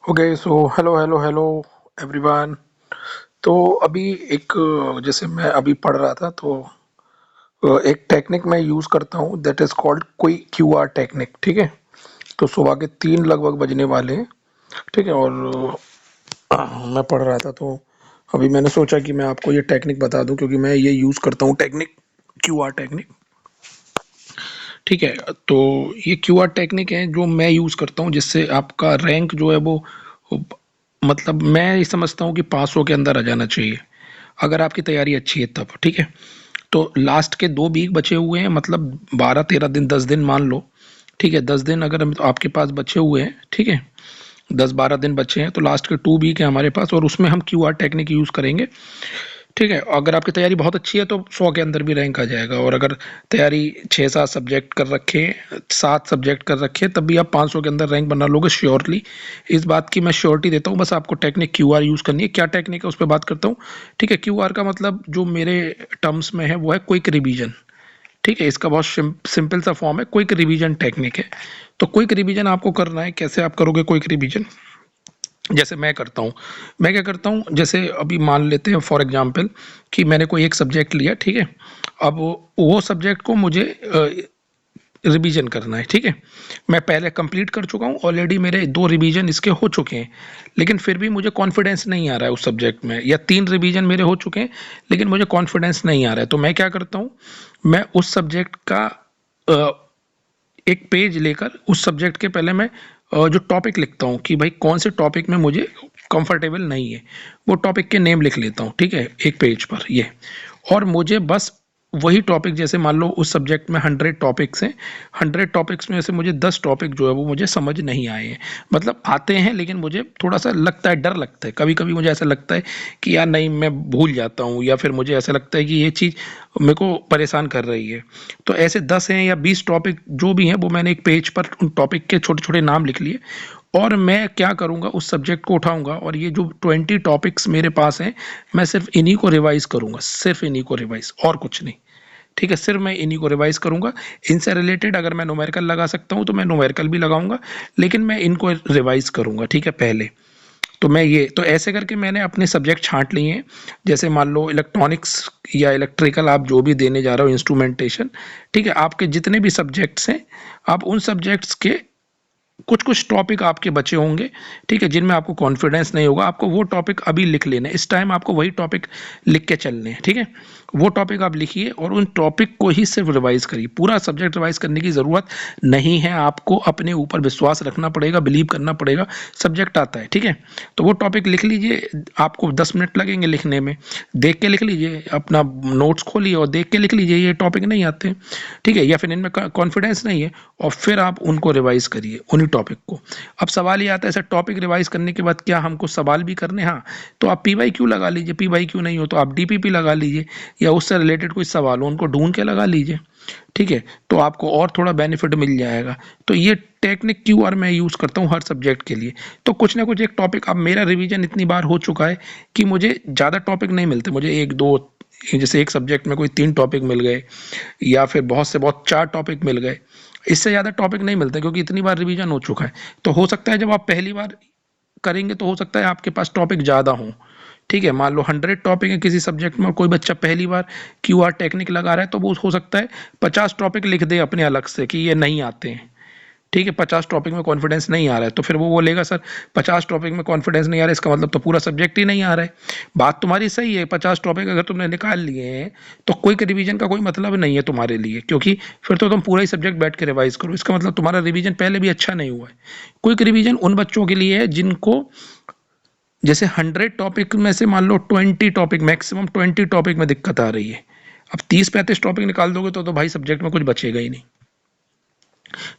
Okay so hello hello hello everyone. तो अभी एक जैसे मैं अभी पढ़ रहा था तो एक टेक्निक मैं यूज़ करता हूँ दैट इज़ कॉल्ड कोई क्यू आर टेक्निक। ठीक है। तो सुबह के 3 लगभग बजने वाले हैं। ठीक है। और मैं पढ़ रहा था तो अभी मैंने सोचा कि मैं आपको ये टेक्निक बता दूं क्योंकि मैं ये यूज़ करता हूँ टेक्निक क्यू आर टेक्निक। ठीक है। तो ये क्यू आर टेक्निक है जो मैं यूज़ करता हूँ जिससे आपका रैंक जो है वो मतलब मैं ये समझता हूँ कि 500 के अंदर आ जाना चाहिए अगर आपकी तैयारी अच्छी है तब। ठीक है। तो लास्ट के 2 वीक बचे हुए हैं, मतलब 12-13 दिन 10 दिन मान लो। ठीक है। 10 दिन अगर आपके पास बचे हुए हैं। ठीक है। 10-12 दिन बचे हैं तो लास्ट के 2 वीक है हमारे पास और उसमें हम क्यू आर टेक्निक यूज़ करेंगे। ठीक है। अगर आपकी तैयारी बहुत अच्छी है तो 100 के अंदर भी रैंक आ जाएगा और अगर तैयारी 6-7 सब्जेक्ट कर रखे, 7 सब्जेक्ट कर रखे तब भी आप 500 के अंदर रैंक बना लोगे श्योरली। इस बात की मैं श्योरिटी देता हूँ। बस आपको टेक्निक क्यू आर यूज़ करनी है। क्या टेक्निक है उस पर बात करता हूँ। ठीक है। क्यू आर का मतलब जो मेरे टर्म्स में है वो है क्विक रिवीजन। ठीक है। इसका बहुत सिंपल सा फॉर्म है, क्विक रिवीजन टेक्निक है। तो क्विक रिवीजन आपको करना है। कैसे आप करोगे क्विक रिवीजन? जैसे मैं करता हूँ, मैं क्या करता हूँ, जैसे अभी मान लेते हैं फॉर एग्जांपल कि मैंने कोई एक सब्जेक्ट लिया। ठीक है। अब वो सब्जेक्ट को मुझे रिवीजन करना है। ठीक है। मैं पहले कंप्लीट कर चुका हूँ ऑलरेडी, मेरे 2 रिवीजन इसके हो चुके हैं, लेकिन फिर भी मुझे कॉन्फिडेंस नहीं आ रहा है उस सब्जेक्ट में, या 3 रिवीजन मेरे हो चुके हैं लेकिन मुझे कॉन्फिडेंस नहीं आ रहा है। तो मैं क्या करता हूँ, मैं उस सब्जेक्ट का अ, एक पेज लेकर उस सब्जेक्ट के पहले मैं जो टॉपिक लिखता हूँ कि भाई कौन से टॉपिक में मुझे कंफर्टेबल नहीं है, वो टॉपिक के नेम लिख लेता हूँ। ठीक है। एक पेज पर ये, और मुझे बस वही टॉपिक, जैसे मान लो उस सब्जेक्ट में 100 टॉपिक्स हैं, 100 टॉपिक्स में से मुझे 10 टॉपिक जो है वो मुझे समझ नहीं आए हैं। मतलब आते हैं लेकिन मुझे थोड़ा सा लगता है, डर लगता है, कभी कभी मुझे ऐसा लगता है कि यार नहीं मैं भूल जाता हूँ, या फिर मुझे ऐसा लगता है कि ये चीज़ मेरे को परेशान कर रही है। तो ऐसे 10 हैं या 20 टॉपिक जो भी हैं वो मैंने एक पेज पर उन टॉपिक के छोटे छोटे नाम लिख लिए। और मैं क्या करूँगा, उस सब्जेक्ट को उठाऊंगा और ये जो 20 टॉपिक्स मेरे पास हैं, मैं सिर्फ इन्हीं को रिवाइज करूंगा, सिर्फ इन्हीं को रिवाइज, और कुछ नहीं। ठीक है। सिर्फ मैं इन्हीं को रिवाइज करूंगा। इनसे रिलेटेड अगर मैं न्यूमेरिकल लगा सकता हूं तो मैं न्यूमेरिकल भी लगाऊंगा, लेकिन मैं इनको रिवाइज करूंगा। ठीक है। पहले तो मैं ये, तो ऐसे करके मैंने अपने सब्जेक्ट छांट लिए हैं। जैसे मान लो इलेक्ट्रॉनिक्स या इलेक्ट्रिकल, आप जो भी देने जा रहे हो, इंस्ट्रूमेंटेशन। ठीक है। आपके जितने भी सब्जेक्ट्स हैं, आप उन सब्जेक्ट्स के कुछ कुछ टॉपिक आपके बचे होंगे। ठीक है। जिनमें आपको कॉन्फिडेंस नहीं होगा, आपको वो टॉपिक अभी लिख लेने, इस टाइम आपको वही टॉपिक लिख के चलने हैं। ठीक है। वो टॉपिक आप लिखिए और उन टॉपिक को ही सिर्फ रिवाइज करिए। पूरा सब्जेक्ट रिवाइज करने की ज़रूरत नहीं है। आपको अपने ऊपर विश्वास रखना पड़ेगा, बिलीव करना पड़ेगा। सब्जेक्ट आता है। ठीक है। तो वो टॉपिक लिख लीजिए, आपको 10 मिनट लगेंगे लिखने में। देख के लिख लीजिए, अपना नोट्स खोलिए और देख के लिख लीजिए ये टॉपिक नहीं आते। ठीक है। या फिर इनमें कॉन्फिडेंस नहीं है, और फिर आप उनको रिवाइज करिए उन्हीं टॉपिक को। अब सवाल ये आता है, सर टॉपिक रिवाइज करने के बाद क्या हमको सवाल भी करने? हाँ, तो आप पी वाई क्यू लगा लीजिए। पी वाई क्यू नहीं हो तो आप डीपीपी लगा लीजिए, या उससे रिलेटेड कोई सवाल हो उनको ढूंढ के लगा लीजिए। ठीक है। तो आपको और थोड़ा बेनिफिट मिल जाएगा। तो ये टेक्निक क्यू आर मैं यूज़ करता हूँ हर सब्जेक्ट के लिए। तो कुछ ना कुछ एक टॉपिक, अब मेरा रिवीजन इतनी बार हो चुका है कि मुझे ज़्यादा टॉपिक नहीं मिलते, मुझे एक दो, जैसे एक सब्जेक्ट में कोई 3 टॉपिक मिल गए, या फिर बहुत से बहुत 4 टॉपिक मिल गए। इससे ज़्यादा टॉपिक नहीं मिलते क्योंकि इतनी बार रिवीजन हो चुका है। तो हो सकता है जब आप पहली बार करेंगे तो हो सकता है आपके पास टॉपिक ज़्यादा हों। ठीक है। मान लो 100 टॉपिक है किसी सब्जेक्ट में और कोई बच्चा पहली बार क्यू आर टेक्निक लगा रहा है, तो वो हो सकता है 50 टॉपिक लिख दे अपने अलग से कि ये नहीं आते हैं। ठीक है। 50 टॉपिक में कॉन्फिडेंस नहीं आ रहा है तो फिर वो बोलेगा सर 50 टॉपिक में कॉन्फिडेंस नहीं आ रहा है, इसका मतलब तो पूरा सब्जेक्ट ही नहीं आ रहा है। बात तुम्हारी सही है, 50 टॉपिक अगर तुमने निकाल लिए हैं तो क्विक रिवीजन का कोई मतलब नहीं है तुम्हारे लिए, क्योंकि फिर तो तुम पूरा ही सब्जेक्ट बैठ के रिवाइज करो, इसका मतलब तुम्हारा रिवीजन पहले भी अच्छा नहीं हुआ है। क्विक रिवीजन उन बच्चों के लिए है जिनको, जैसे 100 टॉपिक में से मान लो 20 टॉपिक, मैक्सिमम 20 टॉपिक में दिक्कत आ रही है। अब 30-35 टॉपिक निकाल दोगे तो भाई सब्जेक्ट में कुछ बचेगा ही नहीं।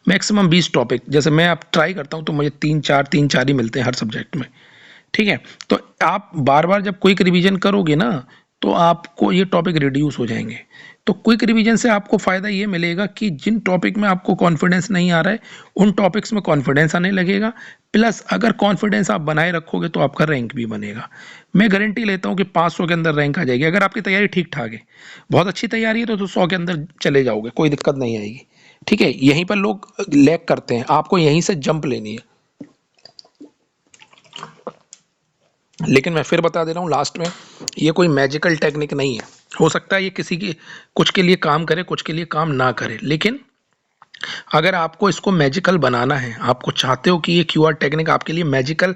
मैक्सिमम 20 टॉपिक, जैसे मैं अब ट्राई करता हूँ तो मुझे 3-4 ही मिलते हैं हर सब्जेक्ट में। ठीक है। तो आप बार बार जब क्विक रिवीजन करोगे ना तो आपको ये टॉपिक रिड्यूस हो जाएंगे। तो क्विक रिवीजन से आपको फ़ायदा ये मिलेगा कि जिन टॉपिक में आपको कॉन्फिडेंस नहीं आ रहा है उन टॉपिक्स में कॉन्फिडेंस आने लगेगा। प्लस अगर कॉन्फिडेंस आप बनाए रखोगे तो आपका रैंक भी बनेगा। मैं गारंटी लेता हूँ कि 500 के अंदर रैंक आ जाएगी अगर आपकी तैयारी ठीक ठाक है। बहुत अच्छी तैयारी है तो 100 के अंदर चले जाओगे, कोई दिक्कत नहीं आएगी। ठीक है। यहीं पर लोग लैग करते हैं, आपको यहीं से जंप लेनी है। लेकिन मैं फिर बता दे रहा हूँ लास्ट में, ये कोई मैजिकल टेक्निक नहीं है। हो सकता है ये किसी की कुछ के लिए काम करे, कुछ के लिए काम ना करे, लेकिन अगर आपको इसको मैजिकल बनाना है, आपको चाहते हो कि ये क्यूआर टेक्निक आपके लिए मैजिकल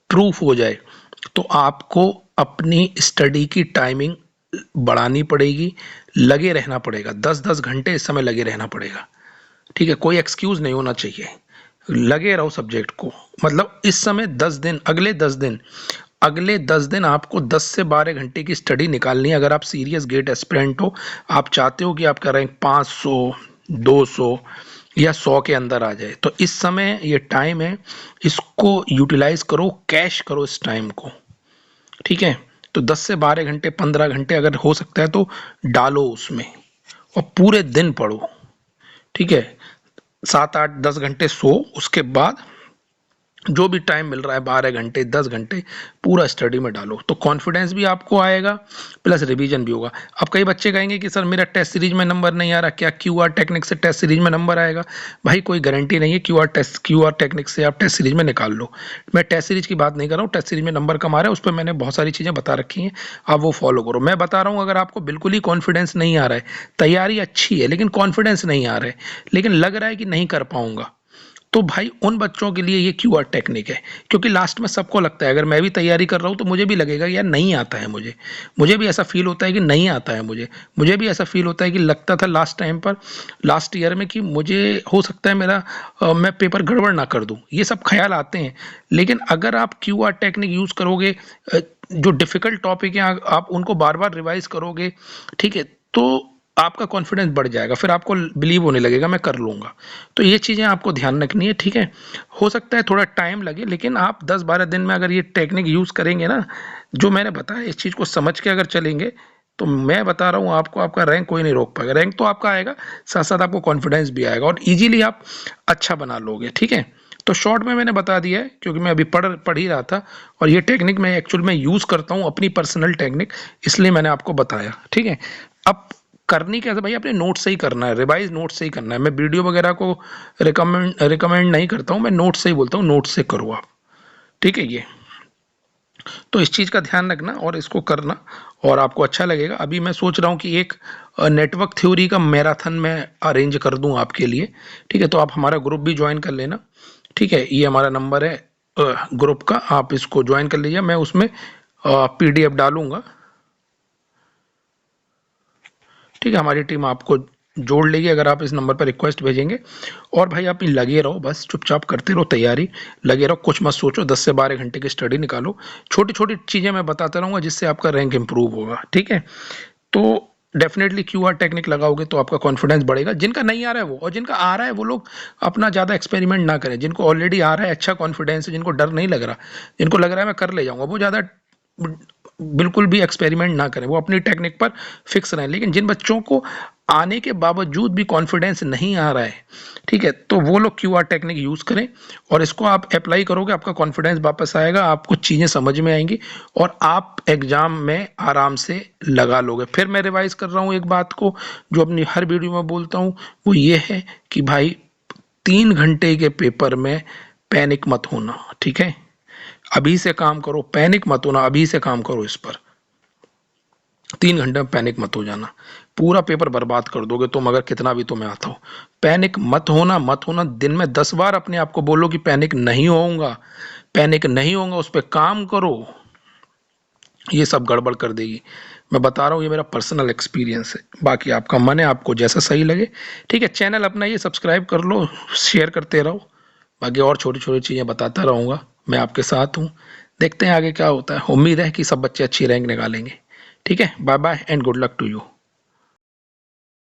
प्रूफ हो जाए, तो आपको अपनी स्टडी की टाइमिंग बढ़ानी पड़ेगी, लगे रहना पड़ेगा, 10-10 घंटे इस समय लगे रहना पड़ेगा। ठीक है, कोई एक्सक्यूज नहीं होना चाहिए, लगे रहो सब्जेक्ट को। मतलब इस समय 10 दिन, अगले 10 दिन आपको 10 से 12 घंटे की स्टडी निकालनी है। अगर आप सीरियस गेट एस्पिरेंट हो, आप चाहते हो कि आपका रैंक 500, 200 या 100 के अंदर आ जाए, तो इस समय ये टाइम है, इसको यूटिलाइज करो, कैश करो इस टाइम को। ठीक है, तो 10 से 12 घंटे, 15 घंटे अगर हो सकता है तो डालो उसमें, और पूरे दिन पढ़ो। ठीक है, 7-8-10 घंटे सो, उसके बाद जो भी टाइम मिल रहा है 12 घंटे, 10 घंटे पूरा स्टडी में डालो, तो कॉन्फिडेंस भी आपको आएगा, प्लस रिवीजन भी होगा। अब कई बच्चे कहेंगे कि सर मेरा टेस्ट सीरीज में नंबर नहीं आ रहा, क्या क्यूआर टेक्निक से टेस्ट सीरीज में नंबर आएगा? भाई कोई गारंटी नहीं है, क्यूआर टेक्निक से आप टेस्ट सीरीज में निकाल लो। मैं टेस्ट सीरीज की बात नहीं कर रहा हूँ, टेस्ट सीरीज में नंबर कम आ रहा है, उस पर मैंने बहुत सारी चीज़ें बता रखी हैं, आप वो फॉलो करो। मैं बता रहा हूँ अगर आपको बिल्कुल ही कॉन्फिडेंस नहीं आ रहा है, तैयारी अच्छी है लेकिन कॉन्फिडेंस नहीं आ रहा है, लेकिन लग रहा है कि नहीं कर पाऊंगा, तो भाई उन बच्चों के लिए ये क्यूआर टेक्निक है। क्योंकि लास्ट में सबको लगता है, अगर मैं भी तैयारी कर रहा हूँ तो मुझे भी लगेगा यार नहीं आता है मुझे भी ऐसा फील होता है कि नहीं आता है मुझे भी ऐसा फील होता है कि लगता था लास्ट टाइम पर, लास्ट ईयर में, कि मुझे हो सकता है मैं पेपर गड़बड़ ना कर दूं, ये सब ख्याल आते हैं। लेकिन अगर आप क्यूआर टेक्निक यूज करोगे, जो डिफिकल्ट टॉपिक है आप उनको बार बार रिवाइज करोगे, ठीक है, तो आपका कॉन्फिडेंस बढ़ जाएगा, फिर आपको बिलीव होने लगेगा मैं कर लूंगा। तो ये चीज़ें आपको ध्यान रखनी है। ठीक है, हो सकता है थोड़ा टाइम लगे, लेकिन आप 10-12 दिन में अगर ये टेक्निक यूज़ करेंगे ना, जो मैंने बताया, इस चीज़ को समझ के अगर चलेंगे, तो मैं बता रहा हूँ आपको, आपका रैंक कोई नहीं रोक पाएगा। रैंक तो आपका आएगा, साथ साथ आपको कॉन्फिडेंस भी आएगा और ईजिली आप अच्छा बना लोगे। ठीक है, तो शॉर्ट में मैंने बता दिया है, क्योंकि मैं अभी पढ़ ही रहा था, और ये टेक्निक मैं एक्चुअल में यूज़ करता हूँ, अपनी पर्सनल टेक्निक, इसलिए मैंने आपको बताया। ठीक है, अब करनी कैसे भाई, अपने नोट से ही करना है, रिवाइज नोट से ही करना है। मैं वीडियो वगैरह को रिकमेंड नहीं करता हूँ, मैं नोट से ही बोलता हूँ, नोट से करो आप। ठीक है, ये तो इस चीज़ का ध्यान रखना और इसको करना, और आपको अच्छा लगेगा। अभी मैं सोच रहा हूँ कि एक नेटवर्क थ्योरी का मैराथन मैं अरेंज कर दूँ आपके लिए। ठीक है, तो आप हमारा ग्रुप भी ज्वाइन कर लेना। ठीक है, ये हमारा नंबर है ग्रुप का, आप इसको ज्वाइन कर लीजिए, मैं उसमें पीडीएफ डालूंगा। ठीक है, हमारी टीम आपको जोड़ लेगी अगर आप इस नंबर पर रिक्वेस्ट भेजेंगे। और भाई आप लगे रहो, बस चुपचाप करते रहो तैयारी, लगे रहो, कुछ मत सोचो, 10 से 12 घंटे की स्टडी निकालो, छोटी छोटी चीज़ें मैं बताता रहूँगा जिससे आपका रैंक इंप्रूव होगा। ठीक है, तो डेफिनेटली क्यूआर टेक्निक लगाओगे तो आपका कॉन्फिडेंस बढ़ेगा। जिनका नहीं आ रहा है वो, और जिनका आ रहा है वो लोग अपना ज़्यादा एक्सपेरिमेंट ना करें। जिनको ऑलरेडी आ रहा है, अच्छा कॉन्फिडेंस है, जिनको डर नहीं लग रहा, जिनको लग रहा है मैं कर ले जाऊंगा, वो ज़्यादा बिल्कुल भी एक्सपेरिमेंट ना करें, वो अपनी टेक्निक पर फिक्स रहें। लेकिन जिन बच्चों को आने के बावजूद भी कॉन्फिडेंस नहीं आ रहा है, ठीक है, तो वो लोग क्यूआर टेक्निक यूज़ करें, और इसको आप अप्लाई करोगे, आपका कॉन्फिडेंस वापस आएगा, आपको चीज़ें समझ में आएंगी, और आप एग्जाम में आराम से लगा लोगे। फिर मैं रिवाइज कर रहा हूँ एक बात को, जो अपनी हर वीडियो में बोलता हूँ, वो ये है कि भाई 3 घंटे के पेपर में पैनिक मत होना। ठीक है, अभी से काम करो, पैनिक मत होना, अभी से काम करो इस पर। 3 घंटे में पैनिक मत हो जाना, पूरा पेपर बर्बाद कर दोगे तुम, अगर कितना भी तुम्हें आता हो। पैनिक मत होना, दिन में 10 बार अपने आप को बोलो कि पैनिक नहीं होऊंगा, पैनिक नहीं होऊंगा, उस पर काम करो, ये सब गड़बड़ कर देगी। मैं बता रहा हूँ, ये मेरा पर्सनल एक्सपीरियंस है, बाकी आपका मन है, आपको जैसा सही लगे। ठीक है, चैनल अपना ये सब्सक्राइब कर लो, शेयर करते रहो, बाकी और छोटी छोटी चीज़ें बताता रहूँगा, मैं आपके साथ हूँ। देखते हैं आगे क्या होता है, उम्मीद है कि सब बच्चे अच्छी रैंक निकालेंगे। ठीक है, bye bye and good luck to you.